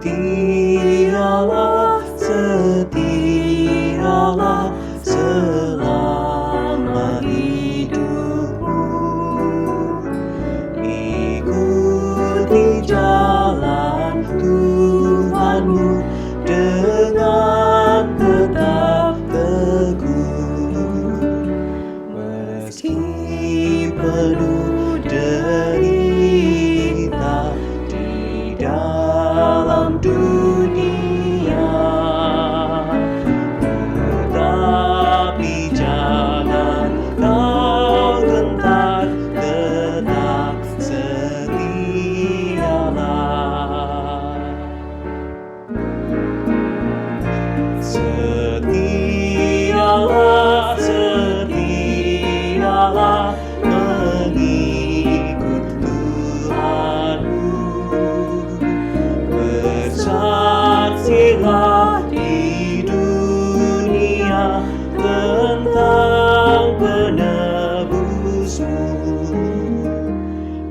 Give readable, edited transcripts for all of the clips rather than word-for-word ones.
Setialah, setialah selama hidupmu. Ikuti jalan Tuhanmu dengan tetap teguh. Meski penuh derita di dalam dunia, tetapi jangan kau gentar, tetap setialah. Setialah, setialah mengikut Tuhanmu. Bersaksilah di dunia tentang penebusmu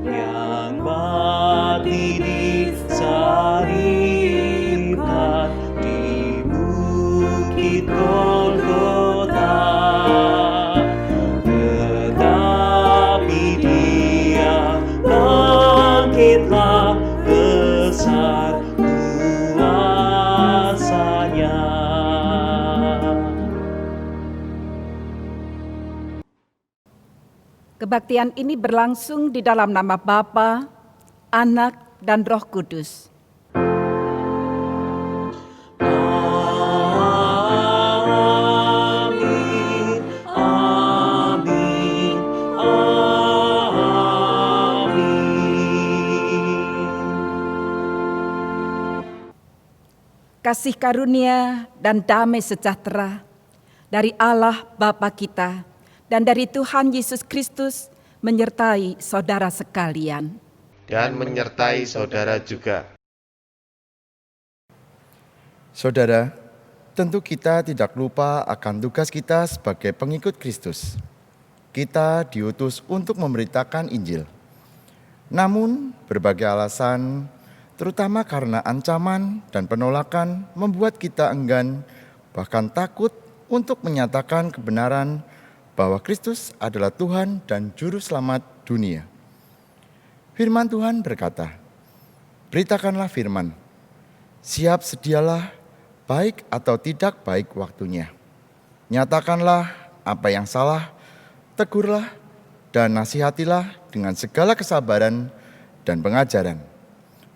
yang mati di salibkan di bukit Golgota. Tetapi Dia bangkitlah, besar kuasanya. Kebaktian ini berlangsung di dalam nama Bapa, Anak, dan Roh Kudus. Amin, amin, amin. Kasih karunia dan damai sejahtera dari Allah Bapa kita dan dari Tuhan Yesus Kristus menyertai saudara sekalian. Dan menyertai saudara juga. Saudara, tentu kita tidak lupa akan tugas kita sebagai pengikut Kristus. Kita diutus untuk memberitakan Injil. Namun, berbagai alasan, terutama karena ancaman dan penolakan, membuat kita enggan, bahkan takut untuk menyatakan kebenaran bahwa Kristus adalah Tuhan dan Juru Selamat dunia. Firman Tuhan berkata, "Beritakanlah firman, siap sedialah, baik atau tidak baik waktunya. Nyatakanlah apa yang salah, tegurlah dan nasihatilah dengan segala kesabaran dan pengajaran."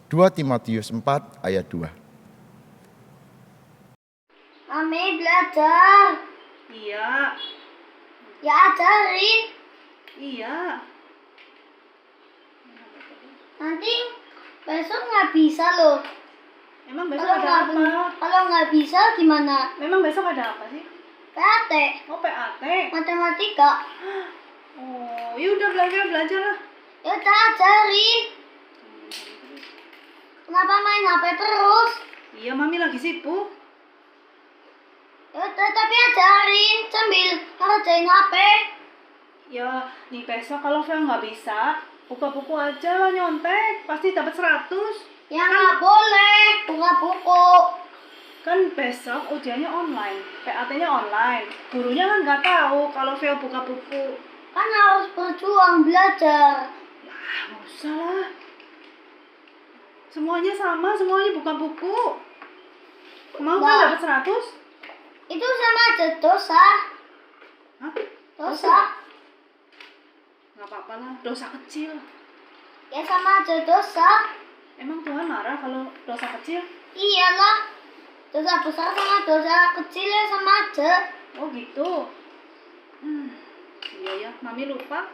2 Timotius 4 ayat 2. Mami belajar. Iya, Ya ajarin. iya. Nanti besok nggak bisa loh. Emang besok Kalau ada nggak apa? kalau nggak bisa gimana? Memang besok ada apa sih? PAT, Oh, PAT. matematika. Oh, ya udah belajar lah. Ya udah ajarin. Kenapa main HP terus? Iya, Mami lagi sibuk. Ya udah tapi ajarin sambil ngerjain HP. Ya, nih besok kalau Vel nggak bisa, buka buku aja lah nyontek. Pasti dapat 100. Ya nggak boleh buka buku. Kan besok ujiannya online, PAT-nya online. Gurunya kan nggak tahu kalau Vel buka buku. Kan harus berjuang belajar. Ah, nggak usah lah. Semuanya sama, semuanya buka buku. Mau Nggak. kan dapat 100? Itu sama aja dosa. Hah? Dosa. Nggak apa-apa lah, dosa kecil. Ya sama aja dosa. Emang Tuhan marah kalau dosa kecil? Iyalah. Dosa besar sama dosa kecil ya sama aja. Oh gitu. Iya ya, Mami lupa.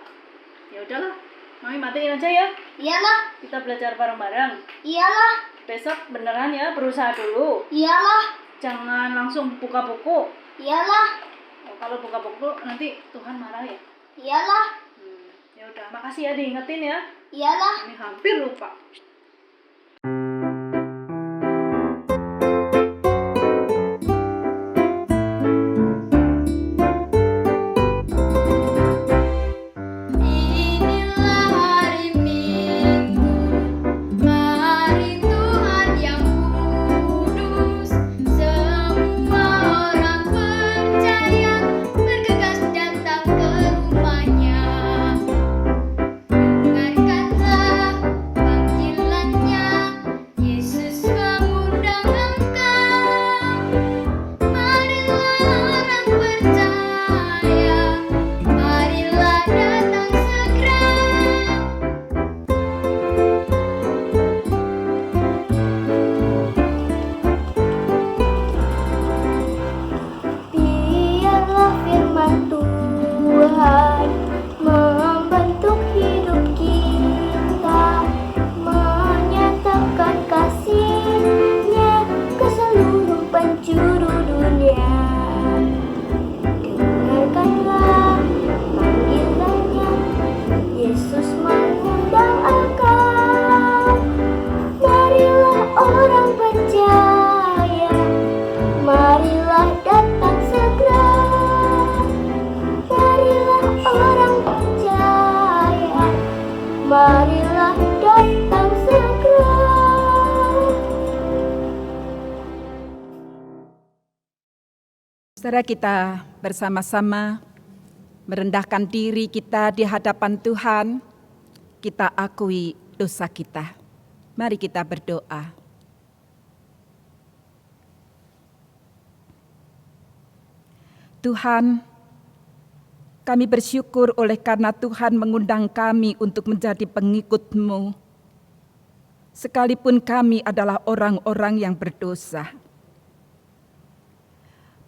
Ya udahlah, Mami matiin aja ya. Iyalah. Kita belajar bareng-bareng. Iyalah. Besok beneran ya, berusaha dulu. Iyalah. Jangan langsung buka buku. Iyalah. Oh, kalau buka buku nanti Tuhan marah ya. Iyalah. Ya udah, makasih ya diingetin ya. Iyalah. Mami hampir lupa. Inilah hari Minggu, hari Tuhan yang Saudara, kita bersama-sama merendahkan diri kita di hadapan Tuhan. Kita akui dosa kita. Mari kita berdoa. Tuhan, kami bersyukur oleh karena Tuhan mengundang kami untuk menjadi pengikut-Mu. Sekalipun kami adalah orang-orang yang berdosa.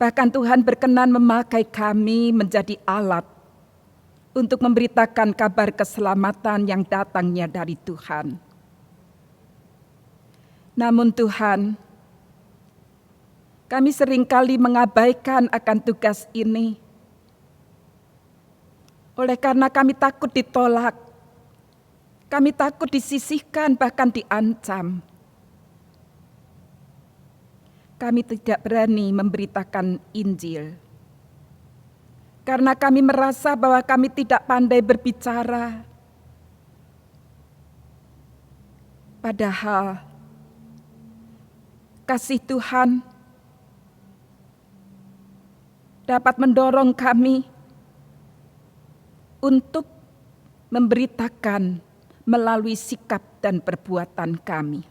Bahkan Tuhan berkenan memakai kami menjadi alat untuk memberitakan kabar keselamatan yang datangnya dari Tuhan. Namun Tuhan, kami seringkali mengabaikan akan tugas ini. Oleh karena kami takut ditolak, kami takut disisihkan, bahkan diancam. Kami tidak berani memberitakan Injil. Karena kami merasa bahwa kami tidak pandai berbicara. Padahal kasih Tuhan dapat mendorong kami untuk memberitakan melalui sikap dan perbuatan kami.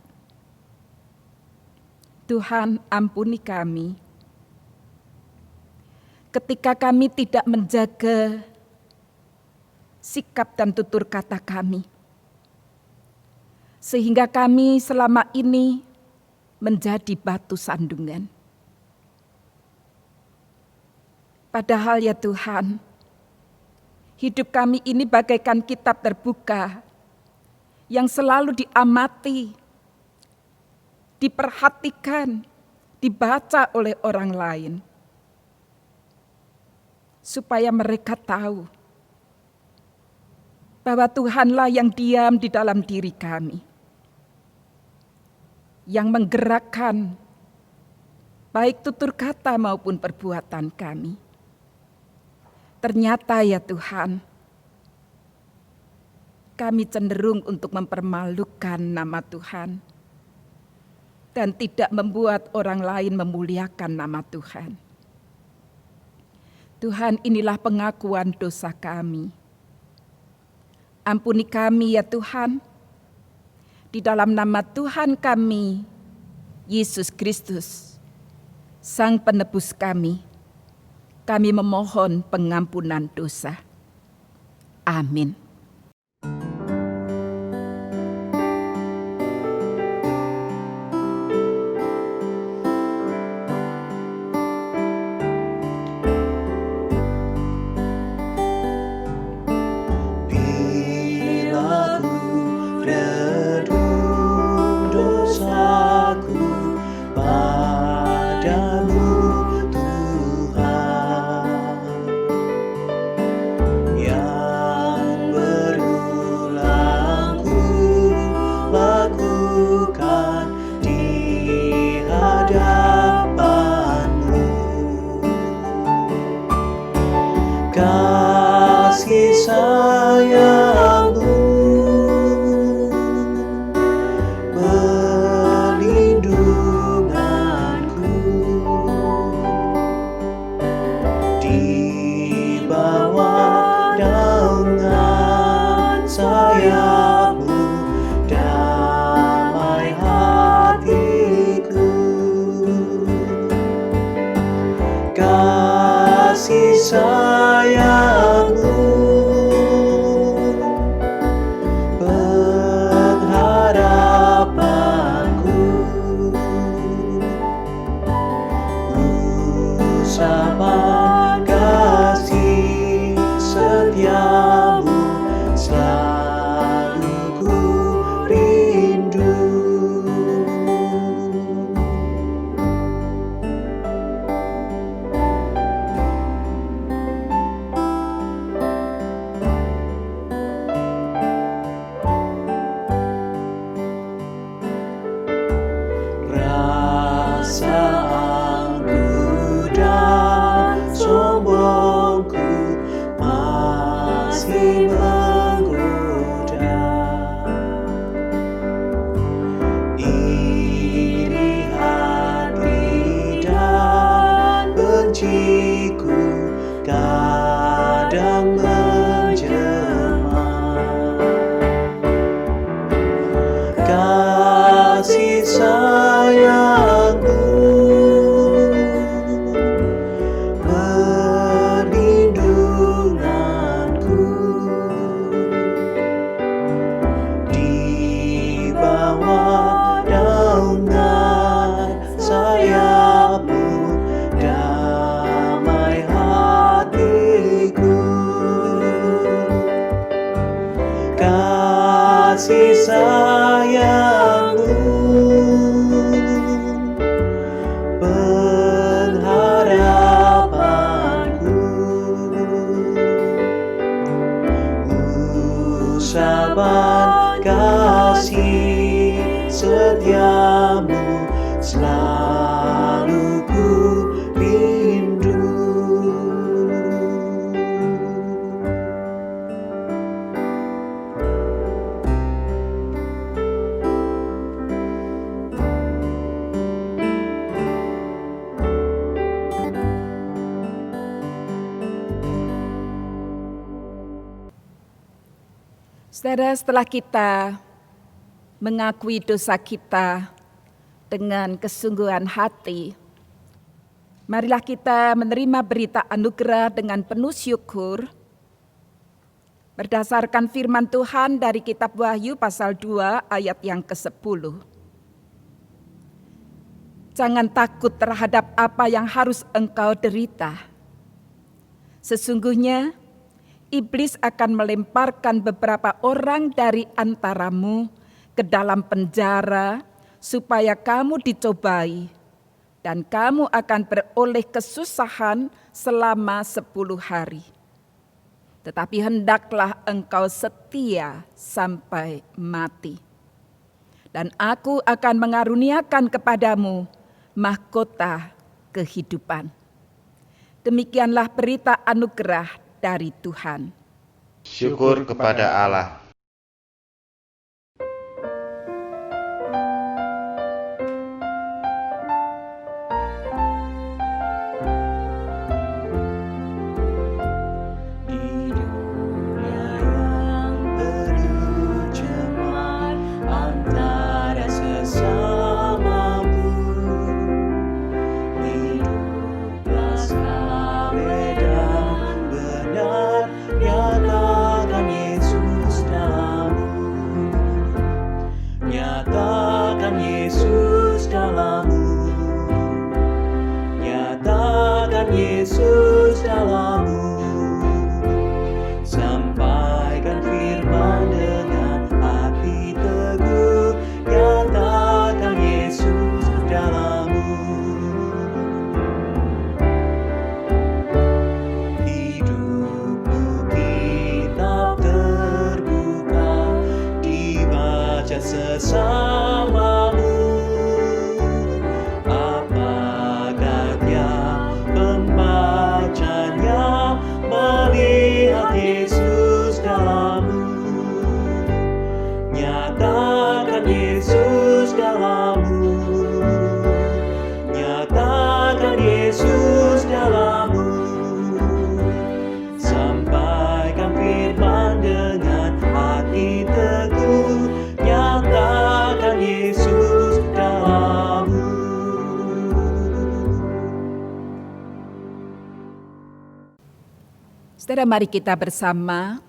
Tuhan, ampuni kami ketika kami tidak menjaga sikap dan tutur kata kami, sehingga kami selama ini menjadi batu sandungan. Padahal ya Tuhan, hidup kami ini bagaikan kitab terbuka yang selalu diamati, diperhatikan, dibaca oleh orang lain. Supaya mereka tahu bahwa Tuhanlah yang diam di dalam diri kami. Yang menggerakkan baik tutur kata maupun perbuatan kami. Ternyata ya Tuhan, kami cenderung untuk mempermalukan nama Tuhan dan tidak membuat orang lain memuliakan nama Tuhan. Tuhan, inilah pengakuan dosa kami. Ampuni kami ya Tuhan, di dalam nama Tuhan kami, Yesus Kristus, Sang Penebus kami memohon pengampunan dosa. Amin. Kasih sayangmu perlindunganku di bawah naungan sayapmu, damai hatiku. Kasih sayangmu pengharapanku, bersama kasih setiamu selalu ku rindu. Rasa angku dan sombongku masih menggoda. Iri hati dan benci kasih sayang-Mu, pengharapanku, usapan kasih setia-Mu selalu ku rindu. Saudara, setelah kita mengakui dosa kita dengan kesungguhan hati, marilah kita menerima berita anugerah dengan penuh syukur berdasarkan firman Tuhan dari kitab Wahyu pasal 2 ayat yang ke-10. Jangan takut terhadap apa yang harus engkau derita. Sesungguhnya iblis akan melemparkan beberapa orang dari antaramu ke dalam penjara supaya kamu dicobai, dan kamu akan beroleh kesusahan selama 10 hari. Tetapi hendaklah engkau setia sampai mati. Dan aku akan mengaruniakan kepadamu mahkota kehidupan. Demikianlah berita anugerah dari Tuhan. Syukur kepada Allah. Di dunia yang penuh cemar antara sesamamu, hiduplah saleh dan benar, nyatakan Yesus dalammu, nyatakan Yesus dalammu, nyatakan Yesus dalammu. Sampaikan firman dengan hati teguh, nyatakan Yesus dalammu. Hidupmu kitab terbuka, dibaca sesamamu. Apakah tiap pembacanya melihat Yesus dalammu, nyatakan Yesus dalammu, nyatakan Yesus dalammu. Sampaikan firman dengan hati teguh, nyatakan Yesus dalammu. Saudara, mari kita bersama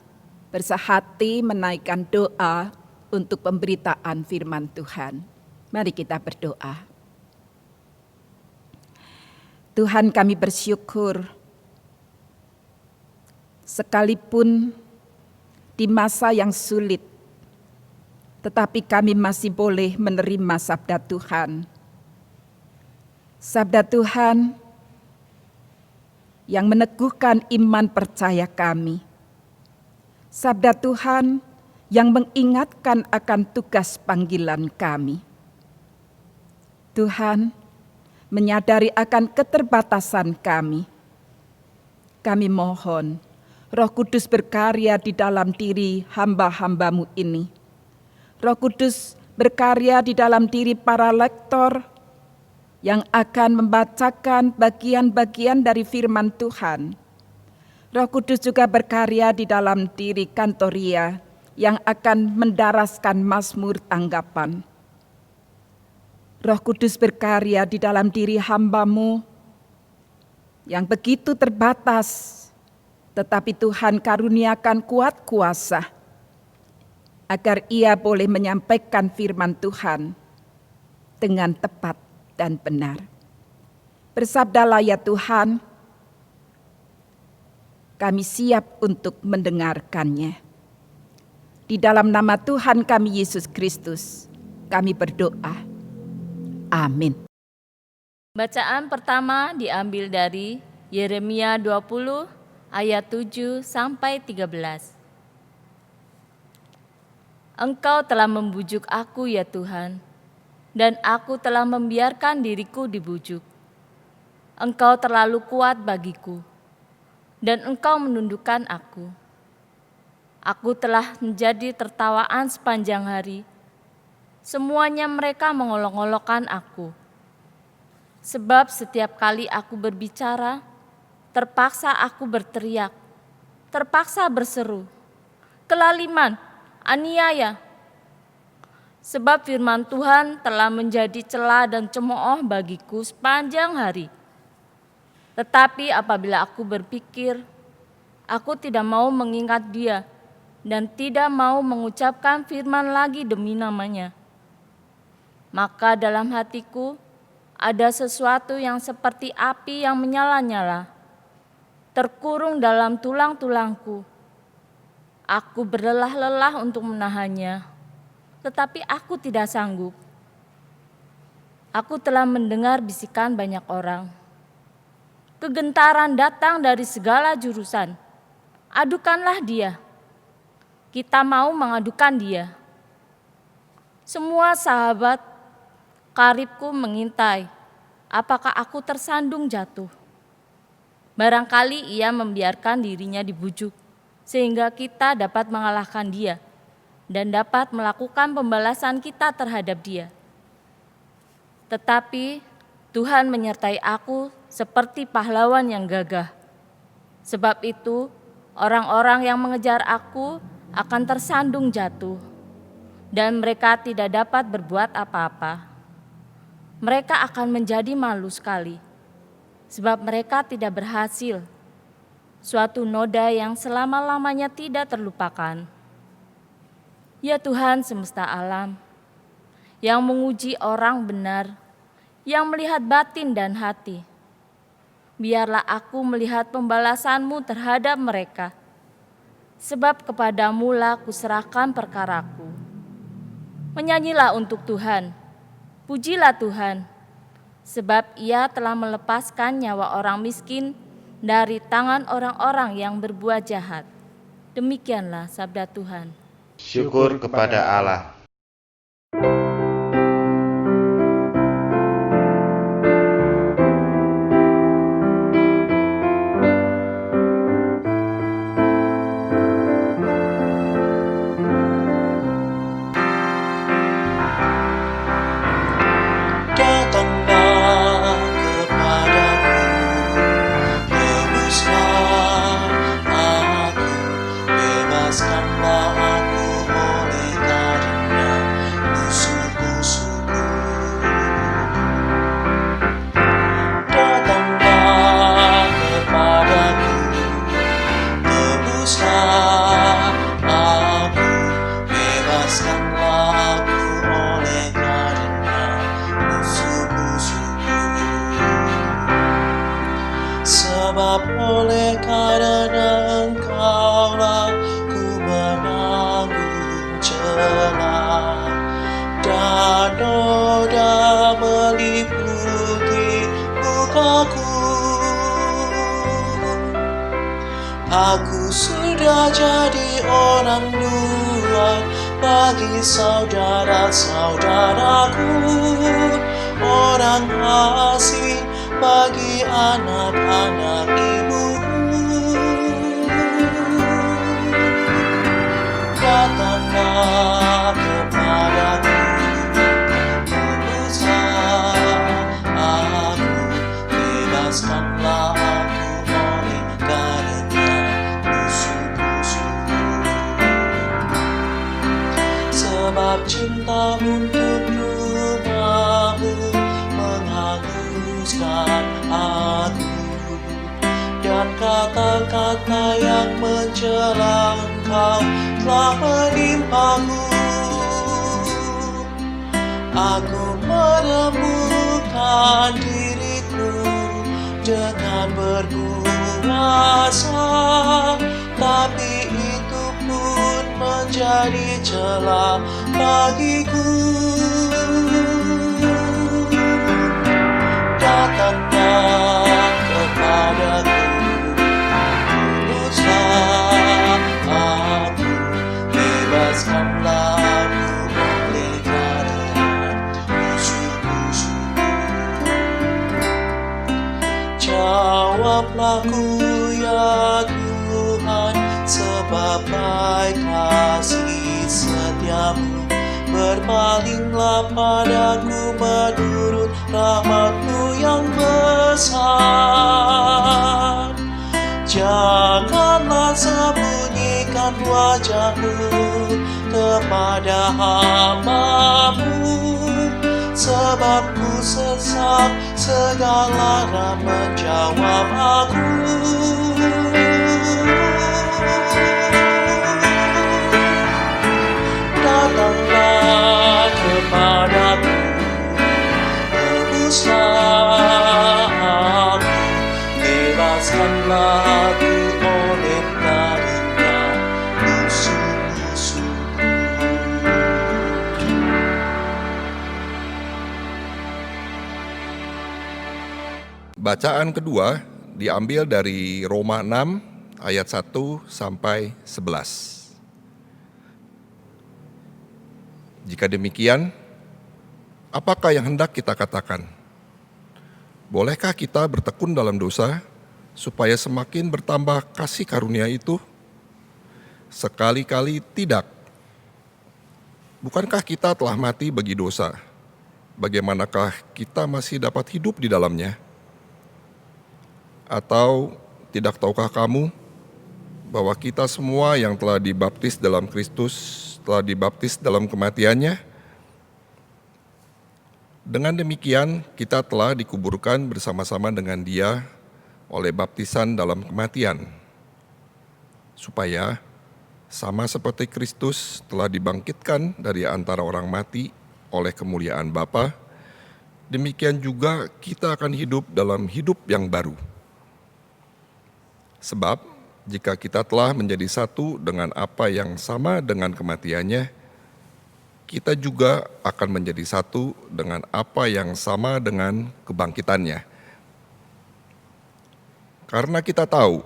bersehati menaikkan doa untuk pemberitaan firman Tuhan. Mari kita berdoa. Tuhan, kami bersyukur sekalipun di masa yang sulit, tetapi kami masih boleh menerima sabda Tuhan. Sabda Tuhan yang meneguhkan iman percaya kami. Sabda Tuhan yang mengingatkan akan tugas panggilan kami. Tuhan, menyadari akan keterbatasan kami. Kami mohon Roh Kudus berkarya di dalam diri hamba-hamba-Mu ini. Roh Kudus berkarya di dalam diri para lektor yang akan membacakan bagian-bagian dari firman Tuhan. Roh Kudus juga berkarya di dalam diri kantoria yang akan mendaraskan mazmur tanggapan. Roh Kudus berkarya di dalam diri hamba-Mu yang begitu terbatas, tetapi Tuhan karuniakan kuat kuasa agar ia boleh menyampaikan firman Tuhan dengan tepat dan benar. Bersabdalah ya Tuhan, kami siap untuk mendengarkannya. Di dalam nama Tuhan kami Yesus Kristus, kami berdoa. Amin. Bacaan pertama diambil dari Yeremia 20 ayat 7 sampai 13. Engkau telah membujuk aku ya Tuhan, dan aku telah membiarkan diriku dibujuk. Engkau terlalu kuat bagiku, dan Engkau menundukkan aku. Aku telah menjadi tertawaan sepanjang hari. Semuanya mereka mengolok-olokkan aku. Sebab setiap kali aku berbicara, terpaksa aku berteriak, terpaksa berseru, kelaliman, aniaya. Sebab firman Tuhan telah menjadi cela dan cemooh bagiku sepanjang hari. Tetapi apabila aku berpikir, aku tidak mau mengingat Dia dan tidak mau mengucapkan firman lagi demi namanya. Maka dalam hatiku ada sesuatu yang seperti api yang menyala-nyala, terkurung dalam tulang-tulangku. Aku berlelah-lelah untuk menahannya, tetapi aku tidak sanggup. Aku telah mendengar bisikan banyak orang. Kegentaran datang dari segala jurusan. Adukanlah dia. Kita mau mengadukan dia. Semua sahabat karibku mengintai, apakah aku tersandung jatuh. Barangkali ia membiarkan dirinya dibujuk, sehingga kita dapat mengalahkan dia dan dapat melakukan pembalasan kita terhadap dia. Tetapi Tuhan menyertai aku seperti pahlawan yang gagah. Sebab itu, orang-orang yang mengejar aku akan tersandung jatuh, dan mereka tidak dapat berbuat apa-apa. Mereka akan menjadi malu sekali, sebab mereka tidak berhasil. Suatu noda yang selama-lamanya tidak terlupakan. Ya Tuhan semesta alam, yang menguji orang benar, yang melihat batin dan hati. Biarlah aku melihat pembalasan-Mu terhadap mereka, sebab kepadamu lah kuserahkan perkaraku. Menyanyilah untuk Tuhan. Pujilah Tuhan, sebab Ia telah melepaskan nyawa orang miskin dari tangan orang-orang yang berbuat jahat. Demikianlah sabda Tuhan. Syukur kepada Allah. Sebab oleh karena Engkaulah ku menanggung celah, dan noda meliputi mukaku. Aku sudah jadi orang luar bagi saudara-saudaraku, orang asing bagi anak-anak ibuku. Datanglah kepadaku, tebuslah aku, bebaskanlah aku oleh karena musuh-musuhku. Sebab cinta untuk rumahmu menghanguskan aku, dan kata-kata yang mencela Engkau telah menimpaku. Aku menemukan diriku dengan berpuasa, tapi itu pun menjadi celah bagiku. Datanglah kepadaku, uruslah aku, bebaskanlah aku oleh keadaan musuh-musuhku. Jawablah ku ya Tuhan, sebab baik kasih setiamu. Berpalinglah padaku menurut rahmat-Mu yang besar. Janganlah sembunyikan wajah-Mu kepada hamba-Mu, sebab ku sesak, segala orang menjawab aku. Datanglah kepadaku, tebuslah aku, bebaskanlah aku oleh darinya musuh-musuhku. Bacaan kedua diambil dari Roma 6 ayat 1 sampai 11. Jika demikian, apakah yang hendak kita katakan? Bolehkah kita bertekun dalam dosa supaya semakin bertambah kasih karunia itu? Sekali-kali tidak. Bukankah kita telah mati bagi dosa? Bagaimanakah kita masih dapat hidup di dalamnya? Atau tidak tahukah kamu bahwa kita semua yang telah dibaptis dalam Kristus telah dibaptis dalam kematiannya? Dengan demikian, kita telah dikuburkan bersama-sama dengan Dia oleh baptisan dalam kematian, supaya sama seperti Kristus telah dibangkitkan dari antara orang mati oleh kemuliaan Bapa, demikian juga kita akan hidup dalam hidup yang baru. Sebab jika kita telah menjadi satu dengan apa yang sama dengan kematiannya, kita juga akan menjadi satu dengan apa yang sama dengan kebangkitannya. Karena kita tahu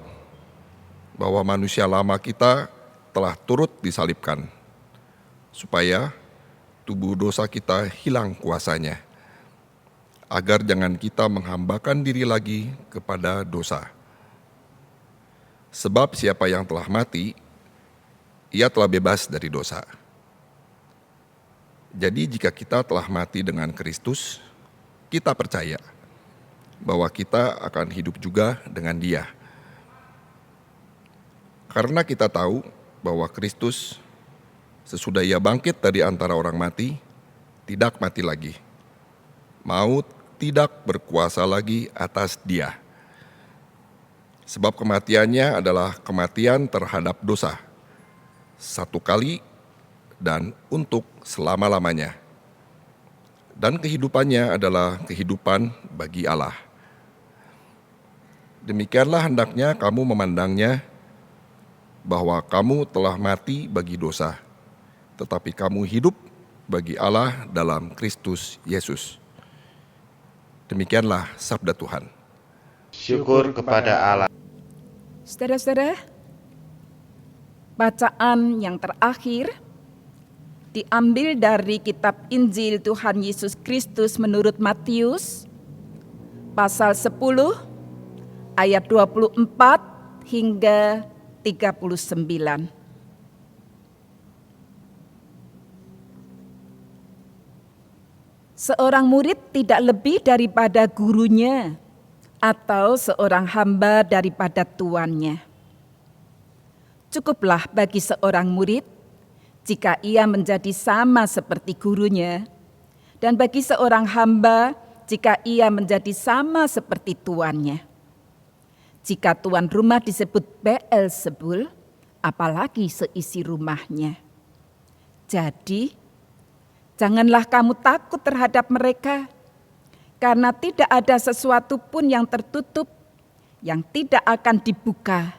bahwa manusia lama kita telah turut disalibkan, supaya tubuh dosa kita hilang kuasanya, agar jangan kita menghambakan diri lagi kepada dosa. Sebab siapa yang telah mati, ia telah bebas dari dosa. Jadi jika kita telah mati dengan Kristus, kita percaya bahwa kita akan hidup juga dengan Dia. Karena kita tahu bahwa Kristus sesudah Ia bangkit dari antara orang mati, tidak mati lagi. Maut tidak berkuasa lagi atas Dia. Sebab kematiannya adalah kematian terhadap dosa, satu kali dan untuk selama-lamanya. Dan kehidupannya adalah kehidupan bagi Allah. Demikianlah hendaknya kamu memandangnya, bahwa kamu telah mati bagi dosa, tetapi kamu hidup bagi Allah dalam Kristus Yesus. Demikianlah sabda Tuhan. Syukur kepada Allah. Saudara-saudara, bacaan yang terakhir diambil dari kitab Injil Tuhan Yesus Kristus menurut Matius, pasal 10, ayat 24 hingga 39. Seorang murid tidak lebih daripada gurunya, atau seorang hamba daripada tuannya. Cukuplah bagi seorang murid jika ia menjadi sama seperti gurunya, dan bagi seorang hamba jika ia menjadi sama seperti tuannya. Jika tuan rumah disebut Beelzebul, apalagi seisi rumahnya. Jadi, janganlah kamu takut terhadap mereka, karena tidak ada sesuatu pun yang tertutup, yang tidak akan dibuka,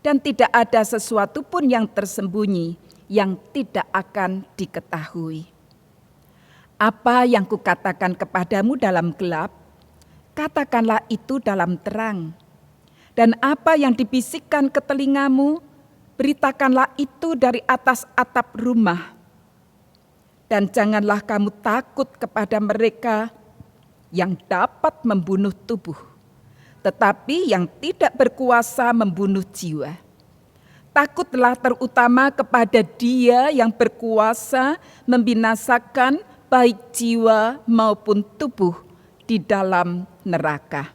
dan tidak ada sesuatu pun yang tersembunyi, yang tidak akan diketahui. Apa yang kukatakan kepadamu dalam gelap, katakanlah itu dalam terang. Dan apa yang dibisikkan ke telingamu, beritakanlah itu dari atas atap rumah. Dan janganlah kamu takut kepada mereka yang dapat membunuh tubuh, tetapi yang tidak berkuasa membunuh jiwa. Takutlah terutama kepada Dia yang berkuasa membinasakan baik jiwa maupun tubuh di dalam neraka.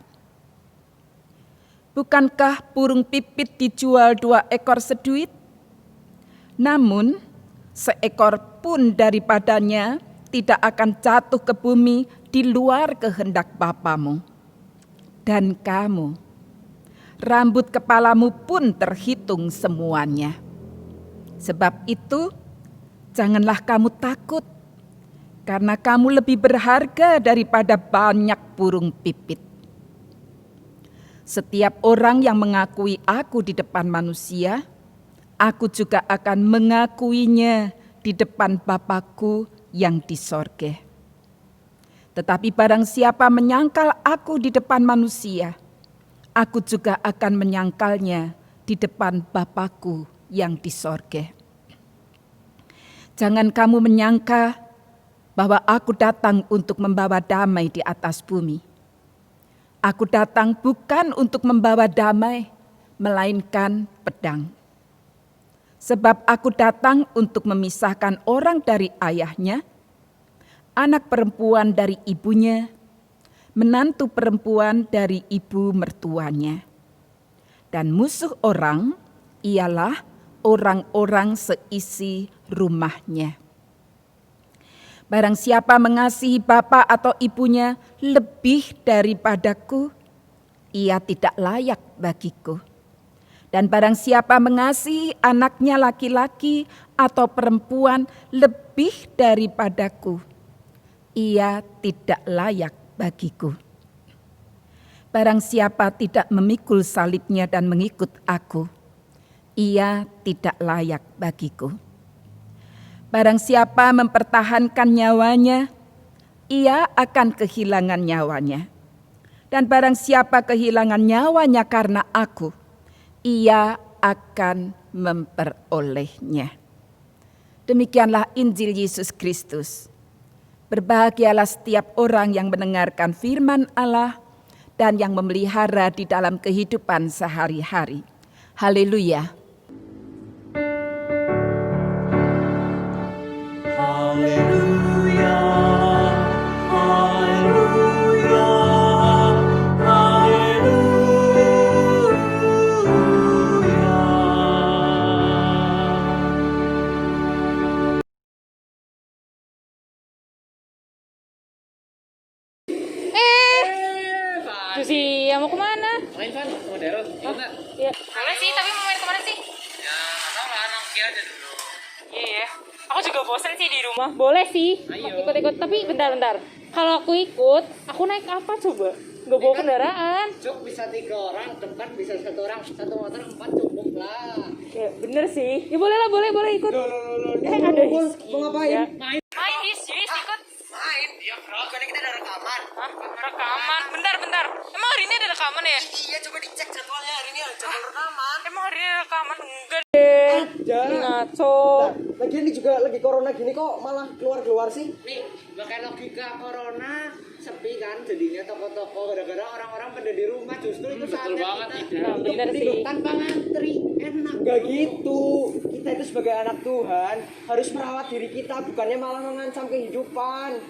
Bukankah burung pipit dijual 2 ekor seduit? Namun seekor pun daripadanya tidak akan jatuh ke bumi di luar kehendak Bapamu. Dan kamu, rambut kepalamu pun terhitung semuanya. Sebab itu, janganlah kamu takut, karena kamu lebih berharga daripada banyak burung pipit. Setiap orang yang mengakui aku di depan manusia, aku juga akan mengakuinya di depan Bapa-Ku yang di sorga. Tetapi barang siapa menyangkal aku di depan manusia, aku juga akan menyangkalnya di depan Bapa-Ku yang di sorga. Jangan kamu menyangka bahwa aku datang untuk membawa damai di atas bumi. Aku datang bukan untuk membawa damai, melainkan pedang. Sebab aku datang untuk memisahkan orang dari ayahnya, anak perempuan dari ibunya, menantu perempuan dari ibu mertuanya. Dan musuh orang ialah orang-orang seisi rumahnya. Barang siapa mengasihi bapa atau ibunya lebih daripadaku, ia tidak layak bagiku. Dan barang siapa mengasihi anaknya laki-laki atau perempuan lebih daripadaku, ia tidak layak bagiku. Barang siapa tidak memikul salibnya dan mengikut aku, ia tidak layak bagiku. Barang siapa mempertahankan nyawanya, ia akan kehilangan nyawanya. Dan barang siapa kehilangan nyawanya karena aku, ia akan memperolehnya. Demikianlah Injil Yesus Kristus. Berbahagialah setiap orang yang mendengarkan firman Allah dan yang memelihara di dalam kehidupan sehari-hari. Haleluya. Haleluya, haleluya, haleluya. Susi, ya mau kemana? Main Van, sama Daryl, ikut nggak? Ya, boleh sih, tapi mau main kemana sih? Ya nggak tahu lah, nongki aja dulu. Iya ya, aku juga bosan sih di rumah. Boleh sih, ikut-ikut, tapi bentar-bentar. Kalau aku ikut, aku naik apa coba? Gak bawa kendaraan. Cuk bisa 3 orang, depan bisa 1 orang, 1 motor 4 cukup lah. Ya bener sih, ya boleh lah, boleh ikut. Ada Hizki. Mau ngapain? Ya. Main. Main Hizki, ikut. Main? Ya bro, bukannya kita ada rekaman. Hah? Rekaman? Bentar. Emang hari ini ada rekaman ya? Iya, coba dicek jadwalnya hari ini ada jadwal rekaman. Emang hari ini ada rekaman? Enggak deh. Ngaco. Lagian ini juga lagi corona gini kok malah keluar sih? Nih, pakai logika corona sepi kan jadinya toko-toko gara-gara orang-orang pada di rumah justru itu saatnya kita Bener sih. tanpa ngantri enak. Gak gitu, kita itu sebagai anak Tuhan harus merawat diri kita, bukannya malah mengancam kehidupan.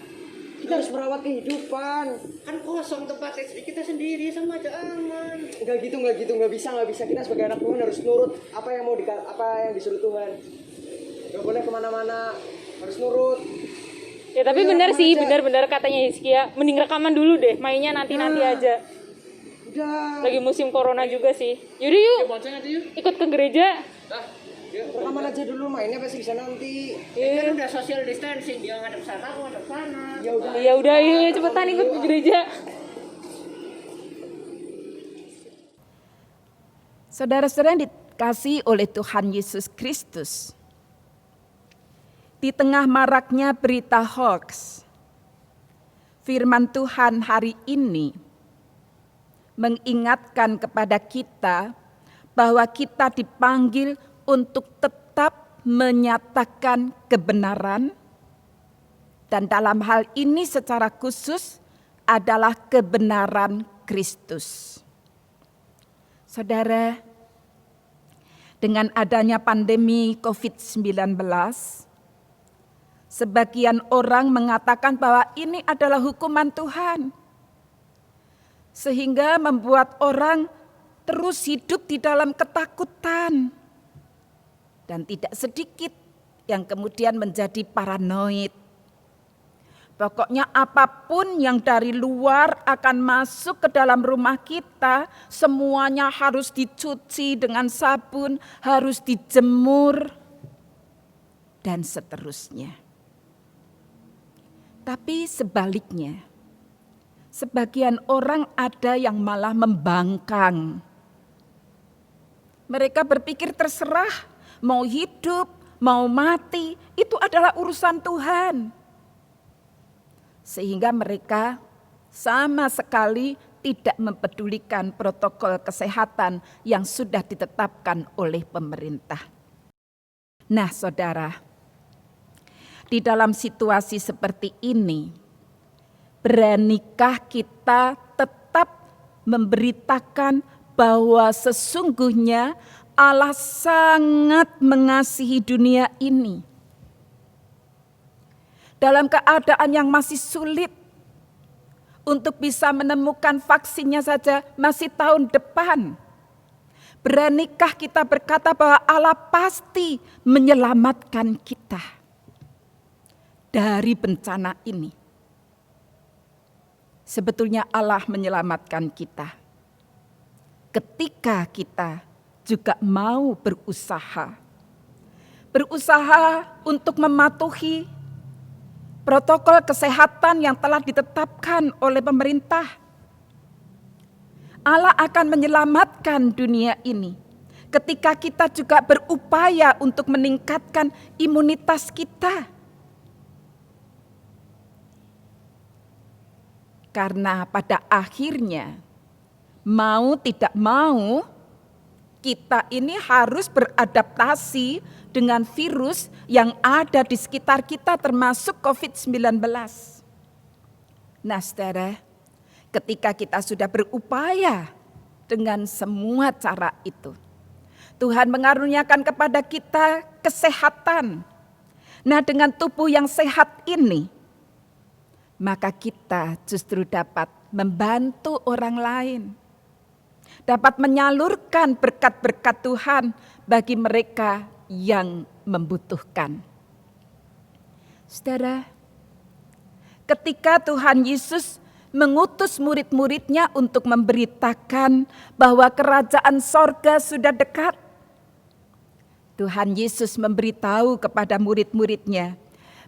Kita harus merawat kehidupan. Kan kosong tempatnya, jadi kita sendiri sama aja aman. Gak gitu, nggak bisa. Kita sebagai anak Tuhan harus nurut apa yang disuruh Tuhan. Gak boleh kemana-mana, harus nurut. Ya tapi benar sih, benar katanya Hizkia. Mending rekaman dulu deh, mainnya nanti aja. Udah. Lagi musim corona juga sih. Yaudah yuk, ikut ke gereja. Rekaman aja dulu, mainnya pasti bisa nanti. Kan udah social distancing, dia ngadep sana, aku ngadep sana. Ya udah, yuk cepetan ikut ke gereja. Saudara-saudara yang dikasihi oleh Tuhan Yesus Kristus, Di tengah maraknya berita hoax, firman Tuhan hari ini mengingatkan kepada kita bahwa kita dipanggil untuk tetap menyatakan kebenaran, dan dalam hal ini secara khusus adalah kebenaran Kristus. Saudara, dengan adanya pandemi COVID-19, sebagian orang mengatakan bahwa ini adalah hukuman Tuhan, sehingga membuat orang terus hidup di dalam ketakutan, dan tidak sedikit yang kemudian menjadi paranoid. Pokoknya apapun yang dari luar akan masuk ke dalam rumah kita, semuanya harus dicuci dengan sabun, harus dijemur, dan seterusnya. Tapi sebaliknya, sebagian orang ada yang malah membangkang. Mereka berpikir terserah, mau hidup, mau mati, itu adalah urusan Tuhan. Sehingga mereka sama sekali tidak mempedulikan protokol kesehatan yang sudah ditetapkan oleh pemerintah. Nah, saudara, di dalam situasi seperti ini, beranikah kita tetap memberitakan bahwa sesungguhnya Allah sangat mengasihi dunia ini? Dalam keadaan yang masih sulit, untuk bisa menemukan vaksinnya saja masih tahun depan, beranikah kita berkata bahwa Allah pasti menyelamatkan kita dari bencana ini? Sebetulnya Allah menyelamatkan kita ketika kita juga mau berusaha untuk mematuhi protokol kesehatan yang telah ditetapkan oleh pemerintah. Allah akan menyelamatkan dunia ini ketika kita juga berupaya untuk meningkatkan imunitas kita. Karena pada akhirnya, mau tidak mau, kita ini harus beradaptasi dengan virus yang ada di sekitar kita termasuk COVID-19. Nah, saudara, ketika kita sudah berupaya dengan semua cara itu, Tuhan mengaruniakan kepada kita kesehatan. Nah, dengan tubuh yang sehat ini, maka kita justru dapat membantu orang lain, dapat menyalurkan berkat-berkat Tuhan bagi mereka yang membutuhkan. Saudara, ketika Tuhan Yesus mengutus murid-muridnya untuk memberitakan bahwa kerajaan sorga sudah dekat, Tuhan Yesus memberitahu kepada murid-muridnya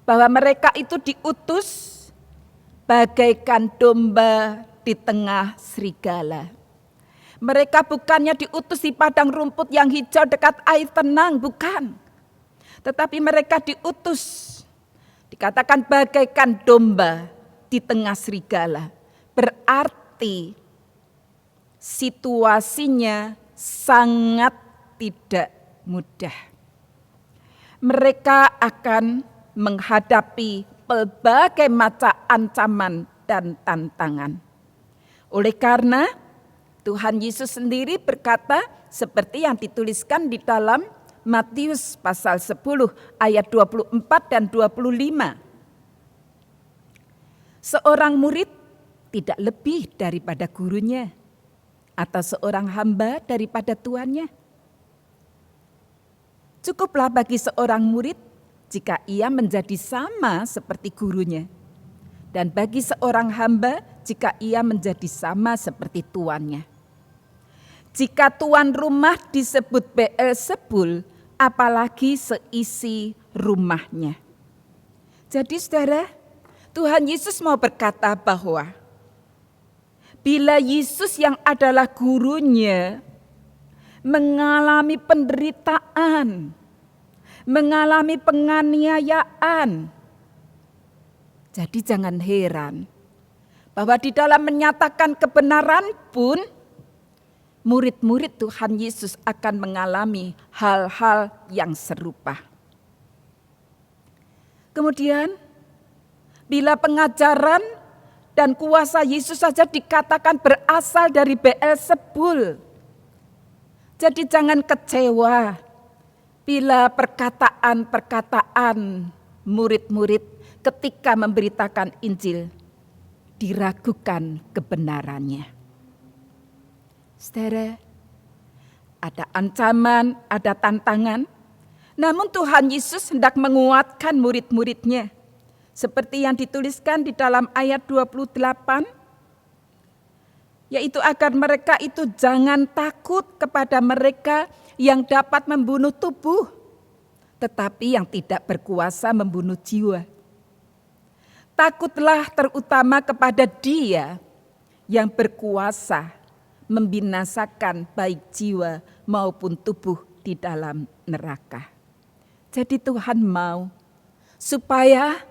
bahwa mereka itu diutus bagaikan domba di tengah serigala. Mereka bukannya diutus di padang rumput yang hijau dekat air tenang, bukan. Tetapi mereka diutus, dikatakan bagaikan domba di tengah serigala. Berarti situasinya sangat tidak mudah. Mereka akan menghadapi berbagai macam ancaman dan tantangan. Oleh karena Tuhan Yesus sendiri berkata seperti yang dituliskan di dalam Matius pasal 10 ayat 24 dan 25. Seorang murid tidak lebih daripada gurunya, atau seorang hamba daripada tuannya. Cukuplah bagi seorang murid jika ia menjadi sama seperti gurunya, dan bagi seorang hamba jika ia menjadi sama seperti tuannya. Jika tuan rumah disebut Beelzebul, apalagi seisi rumahnya. Jadi saudara, Tuhan Yesus mau berkata bahwa bila Yesus yang adalah gurunya mengalami penderitaan, mengalami penganiayaan. Jadi jangan heran bahwa di dalam menyatakan kebenaran pun murid-murid Tuhan Yesus akan mengalami hal-hal yang serupa. Kemudian bila pengajaran dan kuasa Yesus saja dikatakan berasal dari Beelzebul. Jadi jangan kecewa bila perkataan-perkataan murid-murid ketika memberitakan Injil diragukan kebenarannya. Saudara, ada ancaman, ada tantangan, namun Tuhan Yesus hendak menguatkan murid-muridnya. Seperti yang dituliskan di dalam ayat 28, yaitu agar mereka itu jangan takut kepada mereka yang dapat membunuh tubuh, tetapi yang tidak berkuasa membunuh jiwa. Takutlah terutama kepada Dia yang berkuasa membinasakan baik jiwa maupun tubuh di dalam neraka. Jadi Tuhan mau supaya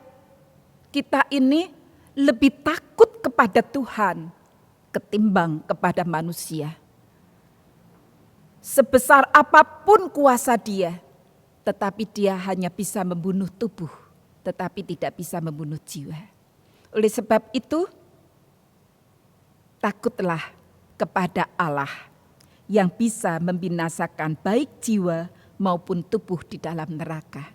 kita ini lebih takut kepada Tuhan ketimbang kepada manusia. Sebesar apapun kuasa Dia, tetapi Dia hanya bisa membunuh tubuh, tetapi tidak bisa membunuh jiwa. Oleh sebab itu, takutlah kepada Allah yang bisa membinasakan baik jiwa maupun tubuh di dalam neraka.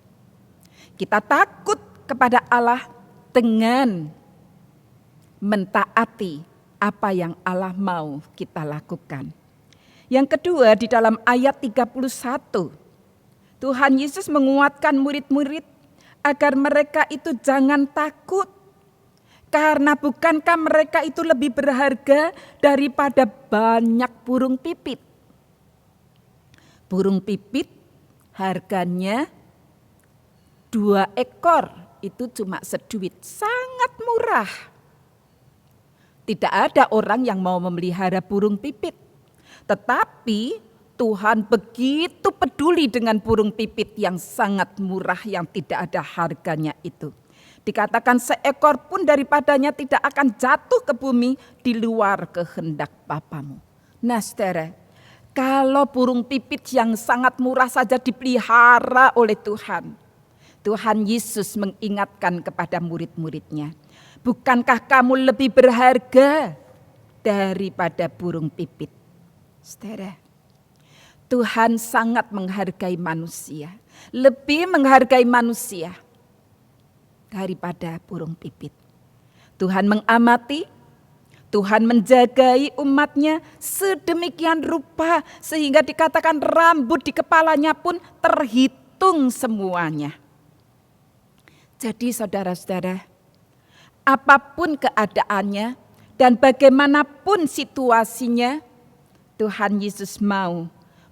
Kita takut kepada Allah dengan mentaati apa yang Allah mau kita lakukan. Yang kedua, di dalam ayat 31, Tuhan Yesus menguatkan murid-murid agar mereka itu jangan takut. Karena bukankah mereka itu lebih berharga daripada banyak burung pipit? Burung pipit harganya 2 ekor. Itu cuma seduit, sangat murah. Tidak ada orang yang mau memelihara burung pipit. Tetapi Tuhan begitu peduli dengan burung pipit yang sangat murah yang tidak ada harganya itu. Dikatakan seekor pun daripadanya tidak akan jatuh ke bumi di luar kehendak Bapamu. Nah saudara, kalau burung pipit yang sangat murah saja dipelihara oleh Tuhan, Tuhan Yesus mengingatkan kepada murid-muridnya, bukankah kamu lebih berharga daripada burung pipit? Saudara, Tuhan sangat menghargai manusia, lebih menghargai manusia daripada burung pipit. Tuhan mengamati, Tuhan menjagai umatnya sedemikian rupa sehingga dikatakan rambut di kepalanya pun terhitung semuanya. Jadi saudara-saudara, apapun keadaannya dan bagaimanapun situasinya, Tuhan Yesus mau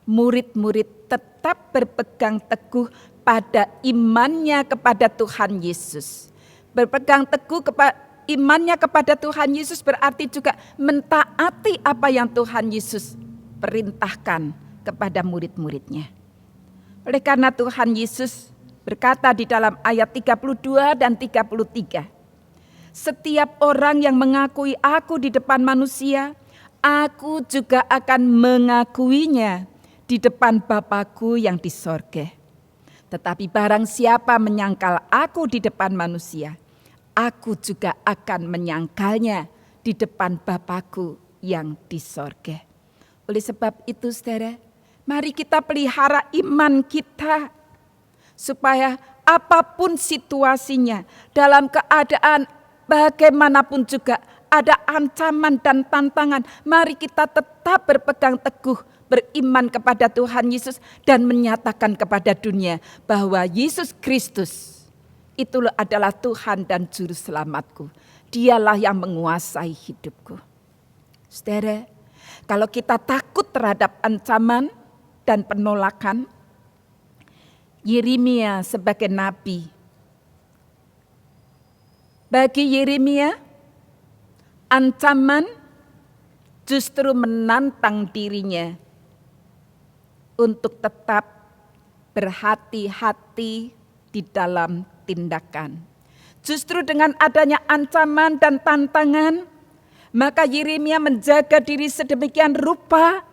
murid-murid tetap berpegang teguh pada imannya kepada Tuhan Yesus. Berpegang teguh imannya kepada Tuhan Yesus berarti juga mentaati apa yang Tuhan Yesus perintahkan kepada murid-muridnya. Oleh karena Tuhan Yesus berkata di dalam ayat 32 dan 33, setiap orang yang mengakui aku di depan manusia, aku juga akan mengakuinya di depan Bapa-Ku yang di sorga. Tetapi barang siapa menyangkal aku di depan manusia, aku juga akan menyangkalnya di depan Bapa-Ku yang di sorga. Oleh sebab itu saudara, mari kita pelihara iman kita, supaya apapun situasinya, dalam keadaan bagaimanapun juga ada ancaman dan tantangan, mari kita tetap berpegang teguh, beriman kepada Tuhan Yesus dan menyatakan kepada dunia bahwa Yesus Kristus itulah adalah Tuhan dan Juru Selamatku. Dialah yang menguasai hidupku. Saudara, kalau kita takut terhadap ancaman dan penolakan, Yeremia sebagai nabi. Bagi Yeremia, ancaman justru menantang dirinya untuk tetap berhati-hati di dalam tindakan. Justru dengan adanya ancaman dan tantangan, maka Yeremia menjaga diri sedemikian rupa,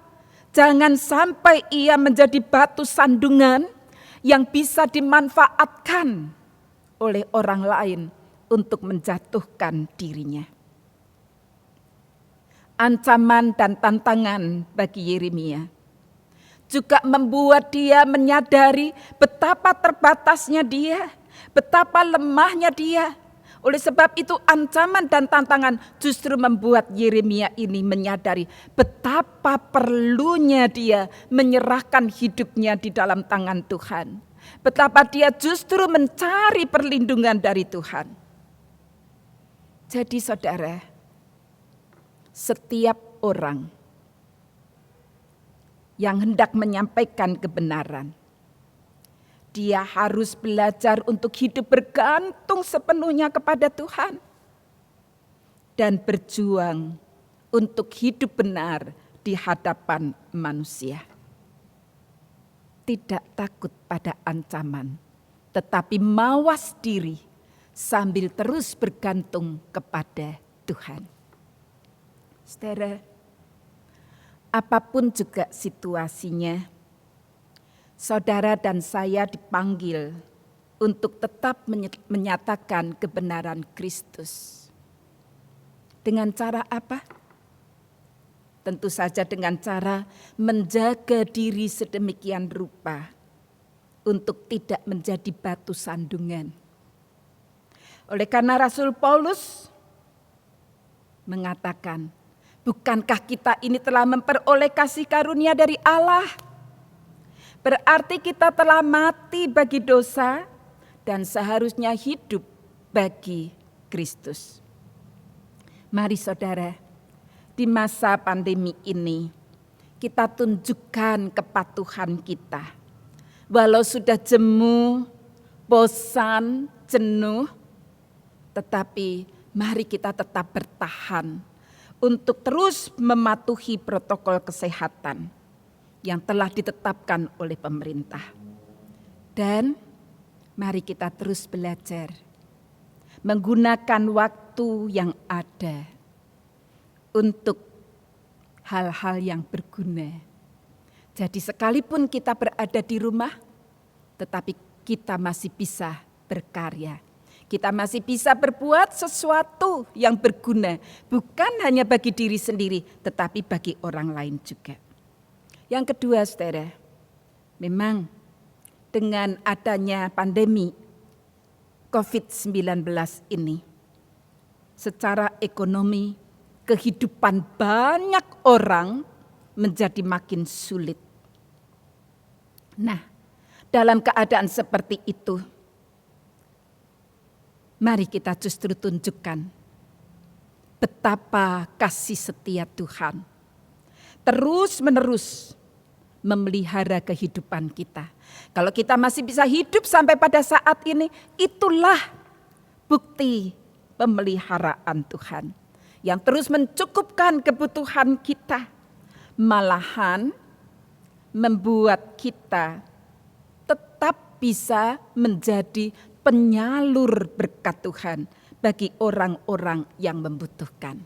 jangan sampai ia menjadi batu sandungan yang bisa dimanfaatkan oleh orang lain untuk menjatuhkan dirinya. Ancaman dan tantangan bagi Yeremia juga membuat dia menyadari betapa terbatasnya dia, betapa lemahnya dia. Oleh sebab itu ancaman dan tantangan justru membuat Yeremia ini menyadari betapa perlunya dia menyerahkan hidupnya di dalam tangan Tuhan. Betapa dia justru mencari perlindungan dari Tuhan. Jadi saudara, setiap orang yang hendak menyampaikan kebenaran, dia harus belajar untuk hidup bergantung sepenuhnya kepada Tuhan dan berjuang untuk hidup benar di hadapan manusia. Tidak takut pada ancaman, tetapi mawas diri sambil terus bergantung kepada Tuhan. Saudara, apapun juga situasinya, saudara dan saya dipanggil untuk tetap menyatakan kebenaran Kristus. Dengan cara apa? Tentu saja dengan cara menjaga diri sedemikian rupa untuk tidak menjadi batu sandungan. Oleh karena Rasul Paulus mengatakan, bukankah kita ini telah memperoleh kasih karunia dari Allah? Berarti kita telah mati bagi dosa dan seharusnya hidup bagi Kristus. Mari saudara, di masa pandemi ini kita tunjukkan kepatuhan kita. Walau sudah jemu, bosan, jenuh, tetapi mari kita tetap bertahan untuk terus mematuhi protokol kesehatan yang telah ditetapkan oleh pemerintah. Dan mari kita terus belajar menggunakan waktu yang ada untuk hal-hal yang berguna. Jadi sekalipun kita berada di rumah, tetapi kita masih bisa berkarya. Kita masih bisa berbuat sesuatu yang berguna, bukan hanya bagi diri sendiri, tetapi bagi orang lain juga. Yang kedua, saudara, memang dengan adanya pandemi COVID-19 ini, secara ekonomi, kehidupan banyak orang menjadi makin sulit. Nah, dalam keadaan seperti itu, mari kita justru tunjukkan betapa kasih setia Tuhan terus-menerus memelihara kehidupan kita. Kalau kita masih bisa hidup sampai pada saat ini, itulah bukti pemeliharaan Tuhan yang terus mencukupkan kebutuhan kita, malahan membuat kita tetap bisa menjadi penyalur berkat Tuhan bagi orang-orang yang membutuhkan.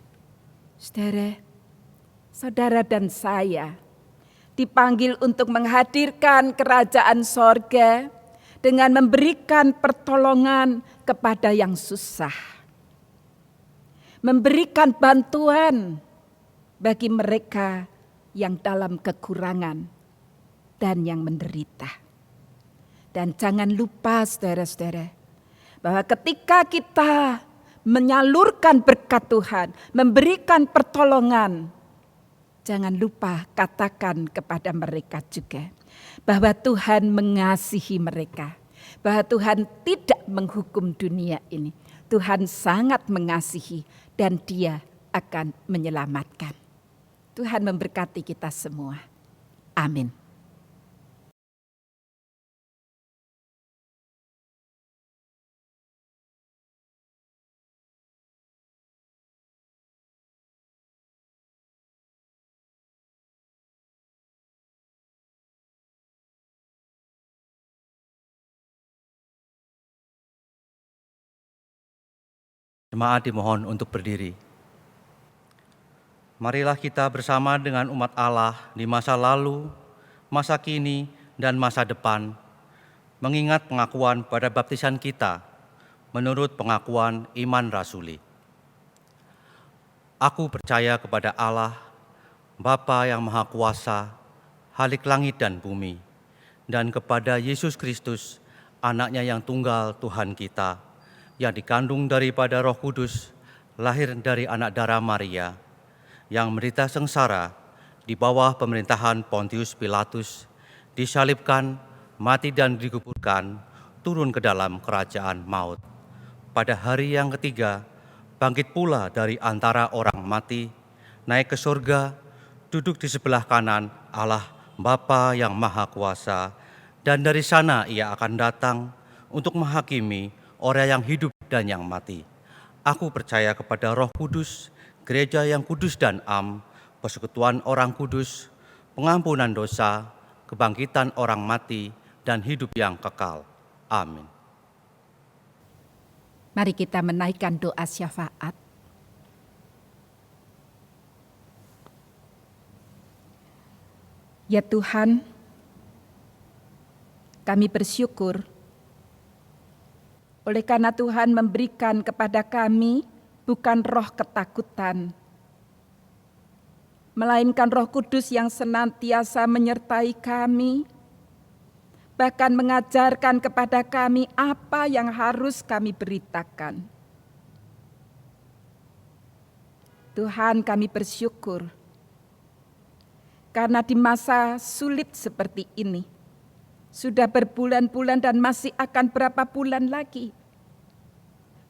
Saudara dan saya dipanggil untuk menghadirkan kerajaan sorga dengan memberikan pertolongan kepada yang susah. Memberikan bantuan bagi mereka yang dalam kekurangan dan yang menderita. Dan jangan lupa saudara-saudara, bahwa ketika kita menyalurkan berkat Tuhan, memberikan pertolongan, jangan lupa katakan kepada mereka juga bahwa Tuhan mengasihi mereka, bahwa Tuhan tidak menghukum dunia ini. Tuhan sangat mengasihi dan Dia akan menyelamatkan. Tuhan memberkati kita semua. Amin. Jemaat dimohon untuk berdiri. Marilah kita bersama dengan umat Allah di masa lalu, masa kini, dan masa depan, mengingat pengakuan pada baptisan kita menurut pengakuan iman rasuli. Aku percaya kepada Allah, Bapa yang Maha Kuasa, Halik langit dan bumi, dan kepada Yesus Kristus, Anak-Nya yang tunggal Tuhan kita, yang dikandung daripada Roh Kudus, lahir dari anak darah Maria, yang menderita sengsara di bawah pemerintahan Pontius Pilatus, disalibkan, mati dan dikuburkan, turun ke dalam kerajaan maut. Pada hari yang ketiga, bangkit pula dari antara orang mati, naik ke surga, duduk di sebelah kanan Allah Bapa yang Maha Kuasa, dan dari sana Ia akan datang untuk menghakimi orang yang hidup dan yang mati. Aku percaya kepada Roh Kudus, gereja yang kudus dan am, persekutuan orang kudus, pengampunan dosa, kebangkitan orang mati, dan hidup yang kekal. Amin. Mari kita menaikkan doa syafaat. Ya Tuhan, kami bersyukur oleh karena Tuhan memberikan kepada kami bukan roh ketakutan, melainkan Roh Kudus yang senantiasa menyertai kami, bahkan mengajarkan kepada kami apa yang harus kami beritakan. Tuhan, kami bersyukur karena di masa sulit seperti ini, sudah berbulan-bulan dan masih akan berapa bulan lagi,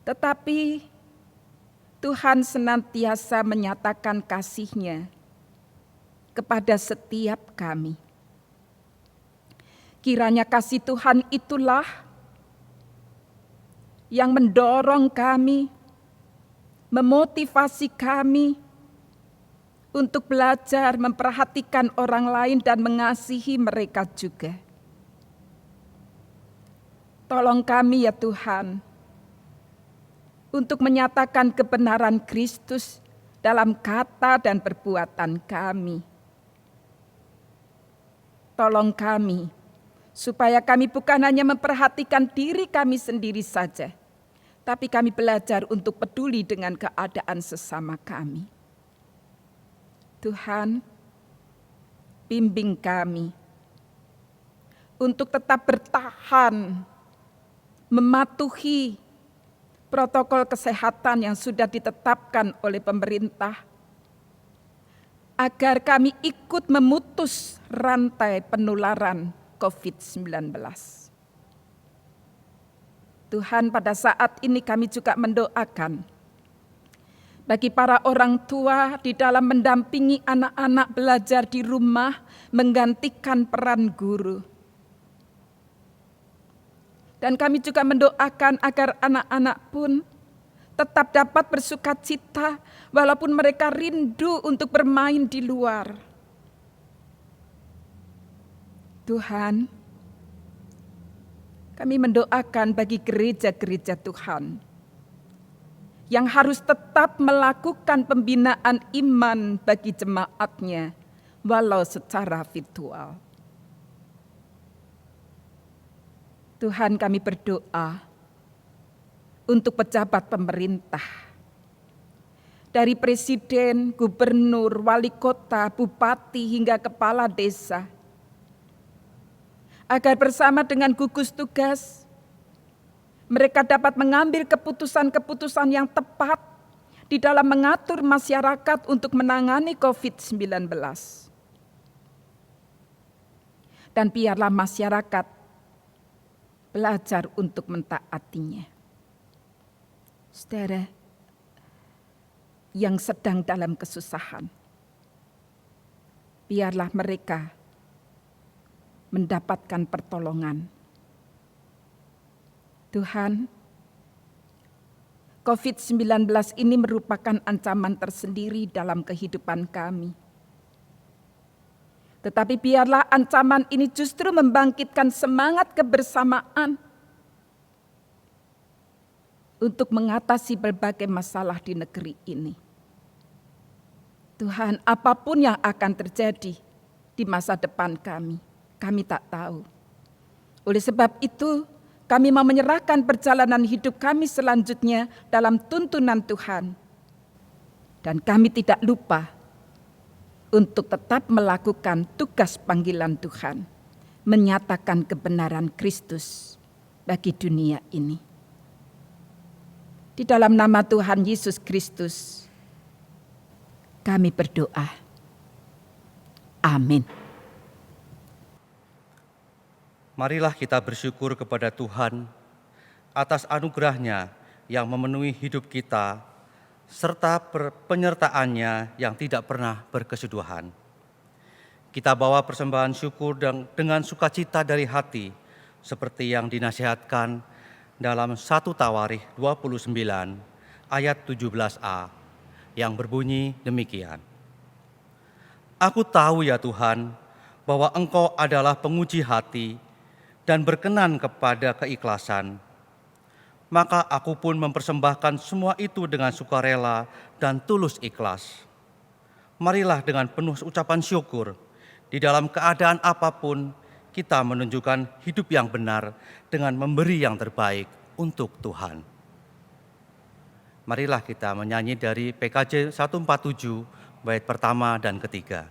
tetapi Tuhan senantiasa menyatakan kasih-Nya kepada setiap kami. Kiranya kasih Tuhan itulah yang mendorong kami, memotivasi kami untuk belajar memperhatikan orang lain dan mengasihi mereka juga. Tolong kami ya Tuhan, untuk menyatakan kebenaran Kristus dalam kata dan perbuatan kami. Tolong kami, supaya kami bukan hanya memperhatikan diri kami sendiri saja, tapi kami belajar untuk peduli dengan keadaan sesama kami. Tuhan, bimbing kami untuk tetap bertahan, mematuhi protokol kesehatan yang sudah ditetapkan oleh pemerintah, agar kami ikut memutus rantai penularan COVID-19. Tuhan, pada saat ini kami juga mendoakan bagi para orang tua di dalam mendampingi anak-anak belajar di rumah, menggantikan peran guru. Dan kami juga mendoakan agar anak-anak pun tetap dapat bersukacita walaupun mereka rindu untuk bermain di luar. Tuhan, kami mendoakan bagi gereja-gereja Tuhan yang harus tetap melakukan pembinaan iman bagi jemaatnya walau secara virtual. Tuhan, kami berdoa untuk pejabat pemerintah, dari presiden, gubernur, wali kota, bupati, hingga kepala desa, agar bersama dengan gugus tugas, mereka dapat mengambil keputusan-keputusan yang tepat di dalam mengatur masyarakat untuk menangani COVID-19. Dan biarlah masyarakat belajar untuk mentaatinya. Saudara yang sedang dalam kesusahan, biarlah mereka mendapatkan pertolongan. Tuhan, COVID-19 ini merupakan ancaman tersendiri dalam kehidupan kami. Tetapi biarlah ancaman ini justru membangkitkan semangat kebersamaan untuk mengatasi berbagai masalah di negeri ini. Tuhan, apapun yang akan terjadi di masa depan kami tak tahu. Oleh sebab itu, kami mau menyerahkan perjalanan hidup kami selanjutnya dalam tuntunan Tuhan. Dan kami tidak lupa untuk tetap melakukan tugas panggilan Tuhan, menyatakan kebenaran Kristus bagi dunia ini. Di dalam nama Tuhan Yesus Kristus, kami berdoa. Amin. Marilah kita bersyukur kepada Tuhan atas anugerah-Nya yang memenuhi hidup kita, serta penyertaan-Nya yang tidak pernah berkesudahan. Kita bawa persembahan syukur dengan sukacita dari hati, seperti yang dinasihatkan dalam 1 Tawarikh 29 ayat 17a, yang berbunyi demikian. Aku tahu ya Tuhan, bahwa Engkau adalah penguji hati dan berkenan kepada keikhlasan. Maka aku pun mempersembahkan semua itu dengan sukarela dan tulus ikhlas. Marilah dengan penuh ucapan syukur, di dalam keadaan apapun, kita menunjukkan hidup yang benar dengan memberi yang terbaik untuk Tuhan. Marilah kita menyanyi dari PKJ 147, bait pertama dan ketiga.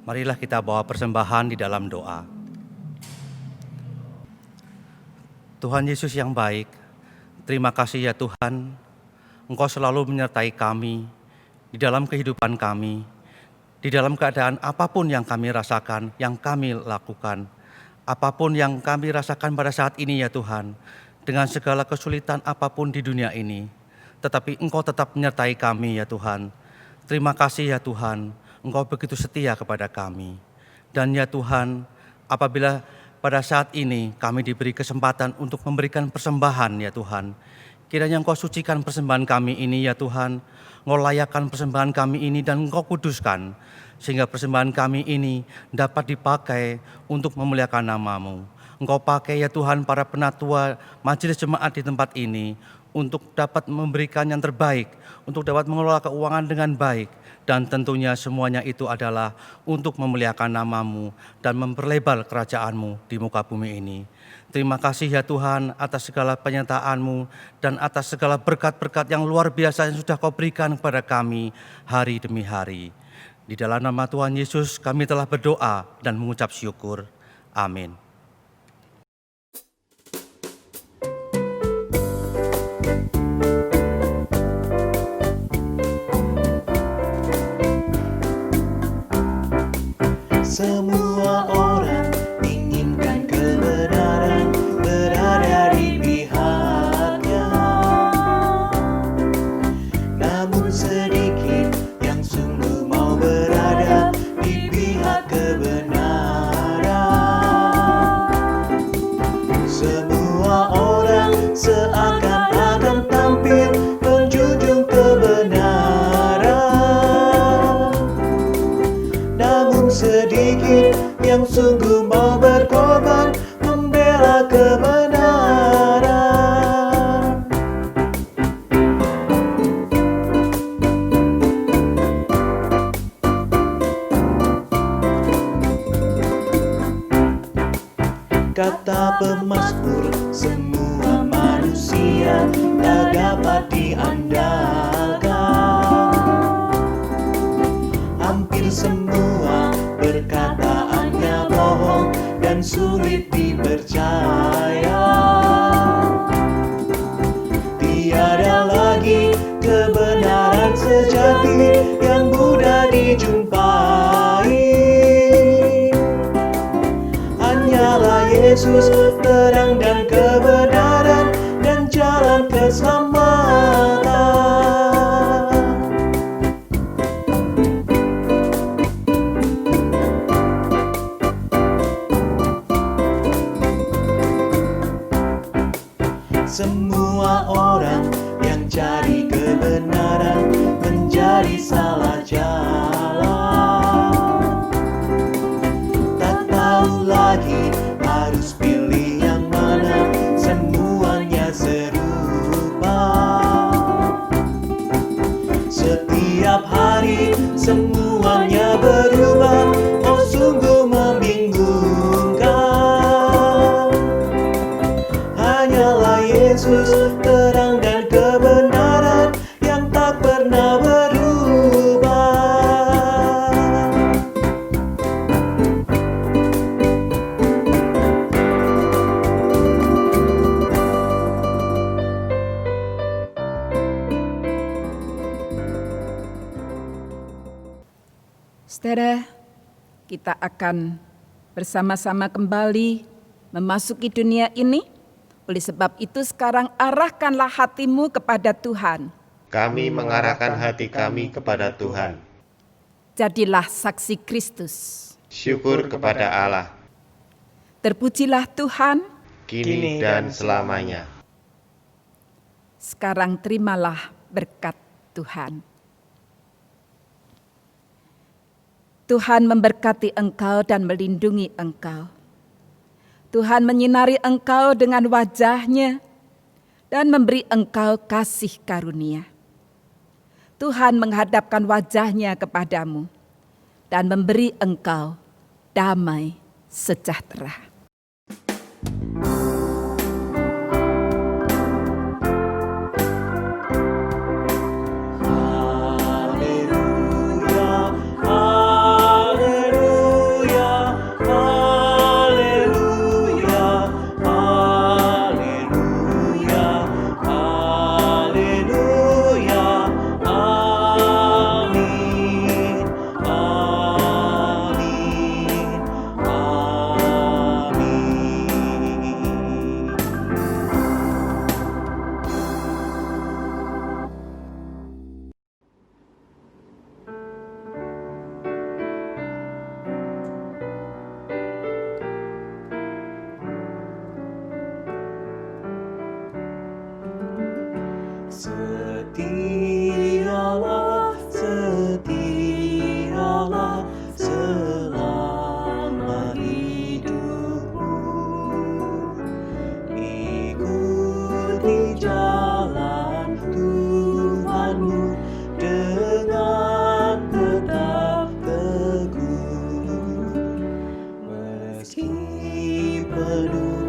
Marilah kita bawa persembahan di dalam doa. Tuhan Yesus yang baik, terima kasih ya Tuhan, Engkau selalu menyertai kami di dalam kehidupan kami, di dalam keadaan apapun yang kami rasakan, yang kami lakukan, apapun yang kami rasakan pada saat ini ya Tuhan, dengan segala kesulitan apapun di dunia ini, tetapi Engkau tetap menyertai kami ya Tuhan. Terima kasih ya Tuhan, Engkau begitu setia kepada kami. Dan ya Tuhan, apabila pada saat ini kami diberi kesempatan untuk memberikan persembahan ya Tuhan, kiranya Engkau sucikan persembahan kami ini ya Tuhan, Engkau layakkan persembahan kami ini dan Engkau kuduskan, sehingga persembahan kami ini dapat dipakai untuk memuliakan nama-Mu. Engkau pakai ya Tuhan para penatua majelis jemaat di tempat ini, untuk dapat memberikan yang terbaik, untuk dapat mengelola keuangan dengan baik, dan tentunya semuanya itu adalah untuk memuliakan nama-Mu dan memperlebar kerajaan-Mu di muka bumi ini. Terima kasih ya Tuhan atas segala penyertaan-Mu dan atas segala berkat-berkat yang luar biasa yang sudah Kau berikan kepada kami hari demi hari. Di dalam nama Tuhan Yesus kami telah berdoa dan mengucap syukur. Amin. Semua orang inginkan kebenaran berada di pihaknya, namun sedikit yang sungguh mau berada di pihak kebenaran. Semua orang seakan-akan tampil menjunjung kebenaran, namun sedikit yang sungguh mau berkorban membela segala kebenaran. Kata pemazmur, semua manusia tak dapat diandalkan. Hampir semua perkataannya bohong dan sulit dipercaya. Tiada lagi kebenaran sejati yang mudah dijumpai. Hanyalah Yesus, terang dan kebenaran dan jalan keselamatan. Semua orang yang cari kebenaran menjadi salah jalan. Tak tahu lagi harus pilih yang mana, semuanya serupa. Setiap hari semuanya berubah, oh sungguh membingungkan. Hanyalah Yesus, terang dan kebenaran yang tak pernah berubah. Saudara, kita akan bersama-sama kembali memasuki dunia ini. Oleh sebab itu sekarang arahkanlah hatimu kepada Tuhan. Kami mengarahkan hati kami kepada Tuhan. Jadilah saksi Kristus. Syukur kepada Allah, Terpujilah Tuhan. kini dan selamanya. Sekarang terimalah berkat Tuhan. Tuhan memberkati engkau dan melindungi engkau. Tuhan menyinari engkau dengan wajah-Nya dan memberi engkau kasih karunia. Tuhan menghadapkan wajah-Nya kepadamu dan memberi engkau damai sejahtera. Setialah, setialah selama hidupmu. Ikuti jalan Tuhanmu dengan tetap teguh. Meski penuh